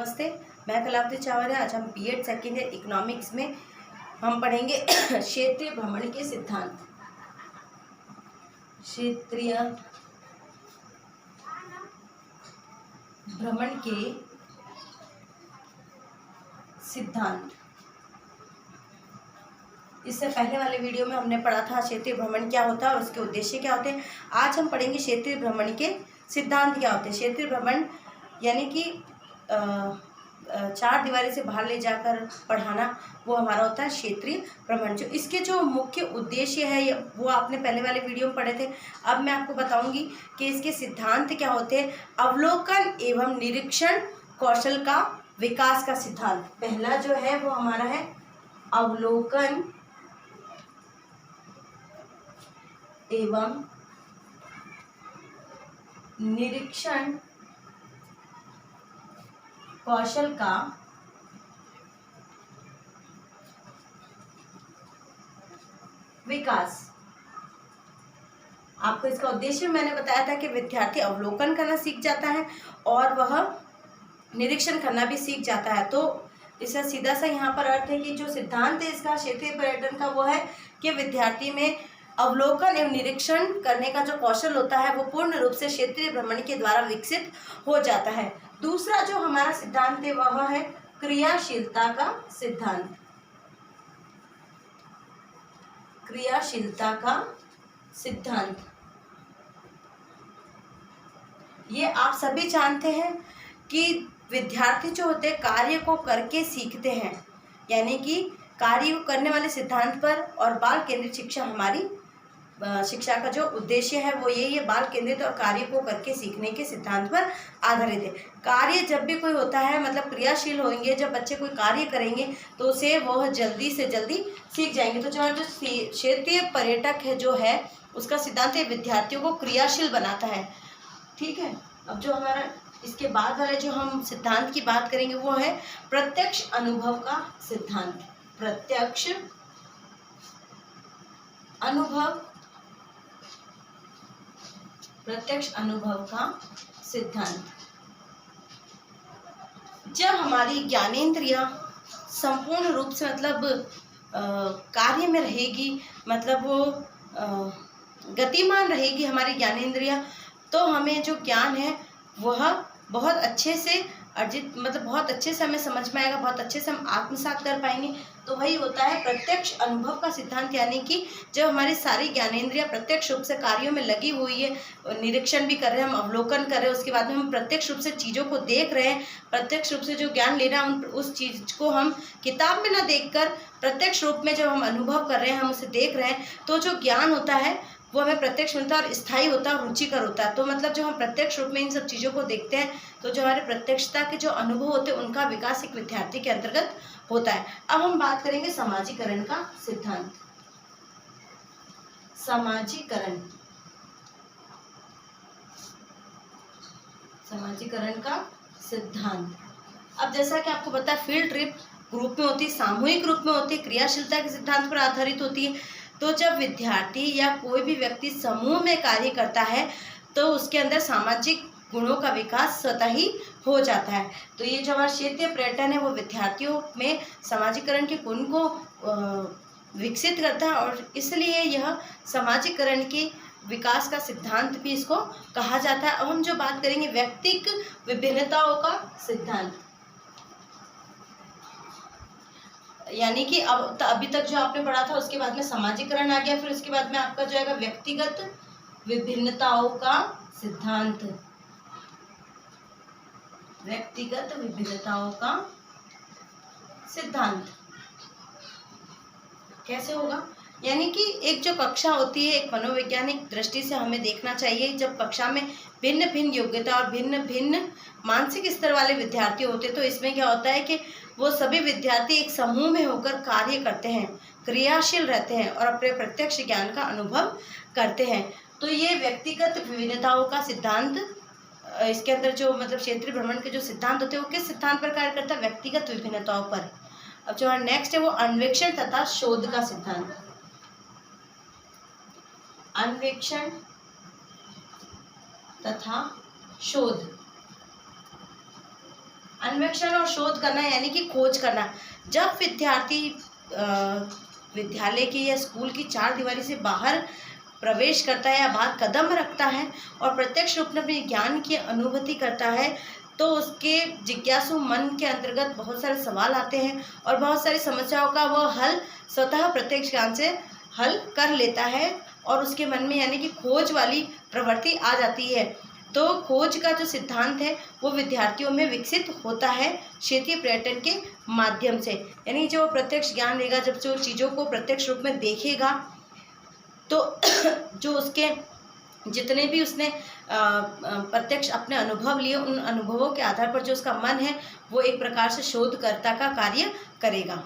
नमस्ते, मैं कलावती चावल है। आज हम बीएड सेकेंड ईयर इकोनॉमिक्स में हम पढ़ेंगे क्षेत्रीय भ्रमण के सिद्धांत। क्षेत्रीय भ्रमण के सिद्धांत। इससे पहले वाले वीडियो में हमने पढ़ा था क्षेत्रीय भ्रमण क्या होता है और उसके उद्देश्य क्या होते हैं। आज हम पढ़ेंगे क्षेत्रीय भ्रमण के सिद्धांत क्या होते हैं। क्षेत्रीय भ्रमण यानी कि चार दीवारी से बाहर ले जाकर पढ़ाना, वो हमारा होता है क्षेत्रीय भ्रमण। जो इसके जो मुख्य उद्देश्य है वो आपने पहले वाले वीडियो में पढ़े थे। अब मैं आपको बताऊंगी कि इसके सिद्धांत क्या होते हैं। अवलोकन एवं निरीक्षण कौशल का विकास का सिद्धांत। पहला जो है वो हमारा है अवलोकन एवं निरीक्षण कौशल का विकास। आपको इसका उद्देश्य मैंने बताया था कि विद्यार्थी अवलोकन करना सीख जाता है और वह निरीक्षण करना भी सीख जाता है। तो इसका सीधा सा यहाँ पर अर्थ है कि जो सिद्धांत है इसका क्षेत्रीय पर्यटन का वो है कि विद्यार्थी में अवलोकन एवं निरीक्षण करने का जो कौशल होता है वो पूर्ण रूप से क्षेत्रीय भ्रमण के द्वारा विकसित हो जाता है। दूसरा जो हमारा सिद्धांत है वह है क्रियाशीलता का सिद्धांत। क्रियाशीलता का सिद्धांत ये आप सभी जानते हैं कि विद्यार्थी जो होते हैं कार्य को करके सीखते हैं, यानी कि कार्य को करने वाले सिद्धांत पर और बाल केंद्रित शिक्षा हमारी शिक्षा का जो उद्देश्य है वो यही है, बाल केंद्रित और कार्य को करके सीखने के सिद्धांत पर आधारित है। कार्य जब भी कोई होता है मतलब क्रियाशील होंगे, जब बच्चे कोई कार्य करेंगे तो उसे वह जल्दी से जल्दी सीख जाएंगे। तो जो क्षेत्रीय पर्यटक है जो है उसका सिद्धांत विद्यार्थियों को क्रियाशील बनाता है। ठीक है, अब जो हमारा इसके बाद वाले जो हम सिद्धांत की बात करेंगे वो है प्रत्यक्ष अनुभव का सिद्धांत। प्रत्यक्ष अनुभव, प्रत्यक्ष अनुभव का सिद्धांत। जब हमारी ज्ञानेंद्रियां संपूर्ण रूप से मतलब कार्य में रहेगी, मतलब वो गतिमान रहेगी हमारी ज्ञानेंद्रियां, तो हमें जो ज्ञान है वह बहुत अच्छे से अर्जित मतलब बहुत अच्छे से हमें समझ में आएगा, बहुत अच्छे से हम आत्मसात कर पाएंगे। तो वही होता है प्रत्यक्ष अनुभव का सिद्धांत, यानी कि जब हमारी सारी ज्ञानेंद्रियां प्रत्यक्ष रूप से कार्यों में लगी हुई है, निरीक्षण भी कर रहे हैं, हम अवलोकन कर रहे हैं, उसके बाद में हम प्रत्यक्ष रूप से चीज़ों को देख रहे हैं, प्रत्यक्ष रूप से जो ज्ञान लेना उस चीज़ को हम किताब में ना देखकर प्रत्यक्ष रूप में जब हम अनुभव कर रहे हैं, हम उसे देख रहे हैं, तो जो ज्ञान होता है वो हमें प्रत्यक्ष मिलता है और स्थायी होता है और रुचिकर होता है। तो मतलब जो हम प्रत्यक्ष रूप में इन सब चीज़ों को देखते हैं तो जो हमारे प्रत्यक्षता के जो अनुभव होते हैं उनका विकास एक विद्यार्थी के अंतर्गत होता है। अब हम बात करेंगे समाजीकरण का सिद्धांत। समाजीकरण, समाजीकरण का सिद्धांत। अब जैसा कि आपको पता है फील्ड ट्रिप ग्रुप में होती है, सामूहिक रूप में होती है, क्रियाशीलता के सिद्धांत पर आधारित होती है। तो जब विद्यार्थी या कोई भी व्यक्ति समूह में कार्य करता है तो उसके अंदर सामाजिक गुणों का विकास स्वतः ही हो जाता है। तो ये जो हमारा क्षेत्रीय पर्यटन है वो विद्यार्थियों में सामाजिकरण के गुण को विकसित करता है और इसलिए यह सामाजिकरण के विकास का सिद्धांत भी इसको कहा जाता है। अब हम जो बात करेंगे व्यक्तिक विभिन्नताओं का सिद्धांत, यानी कि अब अभी तक जो आपने पढ़ा था उसके बाद में सामाजिकरण आ गया, फिर उसके बाद में आपका जो है व्यक्तिगत विभिन्नताओं का सिद्धांत। व्यक्तिगत विभिन्नताओं का सिद्धांत कैसे होगा, यानी कि एक जो कक्षा होती है एक मनोवैज्ञानिक दृष्टि से हमें देखना चाहिए। जब कक्षा में भिन्न भिन्न योग्यता और भिन्न भिन्न मानसिक स्तर वाले विद्यार्थी होते तो इसमें क्या होता है कि वो सभी विद्यार्थी एक समूह में होकर कार्य करते हैं, क्रियाशील रहते हैं और अपने प्रत्यक्ष ज्ञान का अनुभव करते हैं। तो ये व्यक्तिगत विभिन्नताओं का सिद्धांत, इसके अंदर जो मतलब क्षेत्रीय भ्रमण के जो सिद्धांत होते हैं वो किस सिद्धांत पर कार्य करता है, व्यक्तिगत विभिन्नताओं पर। अब जो नेक्स्ट है वो अन्वेषण तथा शोध का सिद्धांत। अन्वेषण तथा शोध। अन्वेषण और शोध करना यानी कि खोज करना। जब विद्यार्थी विद्यालय की या स्कूल की चार दीवारी से बाहर प्रवेश करता है या बाहर कदम रखता है और प्रत्यक्ष रूप में अपने ज्ञान की अनुभूति करता है, तो उसके जिज्ञासु मन के अंतर्गत बहुत सारे सवाल आते हैं और बहुत सारी समस्याओं का वह हल स्वतः प्रत्यक्ष ज्ञान से हल कर लेता है और उसके मन में यानी कि खोज वाली प्रवृत्ति आ जाती है। तो खोज का जो सिद्धांत है वो विद्यार्थियों में विकसित होता है क्षेत्रीय पर्यटन के माध्यम से। यानी जो प्रत्यक्ष ज्ञान देगा, जब जो चीज़ों को प्रत्यक्ष रूप में देखेगा तो जो उसके जितने भी उसने प्रत्यक्ष अपने अनुभव लिए, उन अनुभवों के आधार पर जो उसका मन है वो एक प्रकार से शोधकर्ता का कार्य करेगा।